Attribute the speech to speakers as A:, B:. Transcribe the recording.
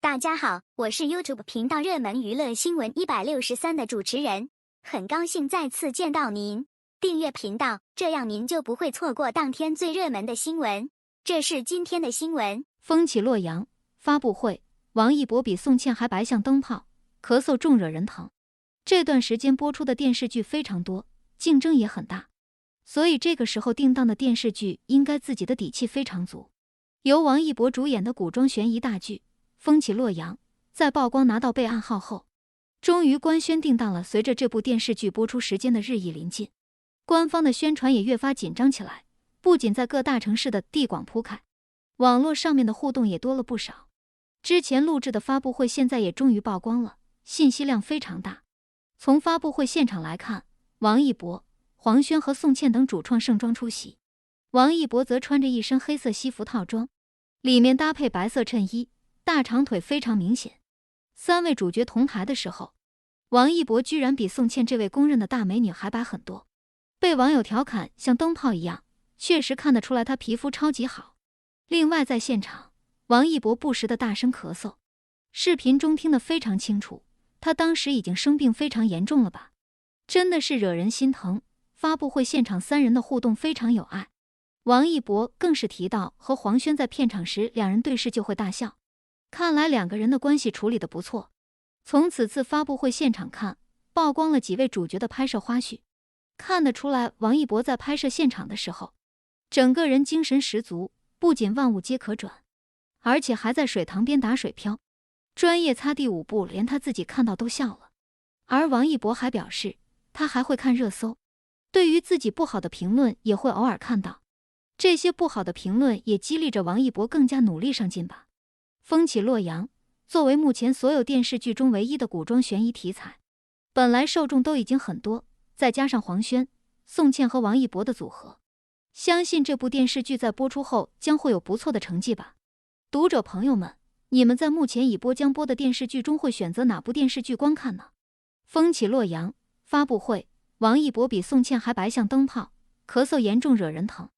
A: 大家好，我是 YouTube 频道热门娱乐新闻163的主持人，很高兴再次见到您。订阅频道，这样您就不会错过当天最热门的新闻。这是今天的新闻。
B: 风起洛阳发布会，王一博比宋茜还白像灯泡，咳嗽重惹人疼。这段时间播出的电视剧非常多，竞争也很大，所以这个时候定档的电视剧应该自己的底气非常足。由王一博主演的古装悬疑大剧《风起洛阳》在曝光拿到备案号后，终于官宣定档了。随着这部电视剧播出时间的日益临近，官方的宣传也越发紧张起来，不仅在各大城市的地广铺开，网络上面的互动也多了不少。之前录制的发布会现在也终于曝光了，信息量非常大。从发布会现场来看，王一博、黄轩和宋茜等主创盛装出席。王一博则穿着一身黑色西服套装，里面搭配白色衬衣，大长腿非常明显。三位主角同台的时候，王一博居然比宋茜这位公认的大美女还白很多，被网友调侃像灯泡一样，确实看得出来她皮肤超级好。另外在现场，王一博不时的大声咳嗽，视频中听得非常清楚，他当时已经生病非常严重了吧，真的是惹人心疼。发布会现场三人的互动非常有爱，王一博更是提到和黄轩在片场时两人对视就会大笑，看来两个人的关系处理得不错。从此次发布会现场看，曝光了几位主角的拍摄花絮，看得出来王一博在拍摄现场的时候，整个人精神十足，不仅万物皆可转，而且还在水塘边打水漂，专业擦地舞步，连他自己看到都笑了。而王一博还表示，他还会看热搜，对于自己不好的评论也会偶尔看到，这些不好的评论也激励着王一博更加努力上进吧。风起洛阳作为目前所有电视剧中唯一的古装悬疑题材，本来受众都已经很多，再加上黄轩、宋茜和王一博的组合，相信这部电视剧在播出后将会有不错的成绩吧。读者朋友们，你们在目前已将播的电视剧中会选择哪部电视剧观看呢？风起洛阳发布会，王一博比宋茜还白像灯泡，咳嗽严重惹人疼。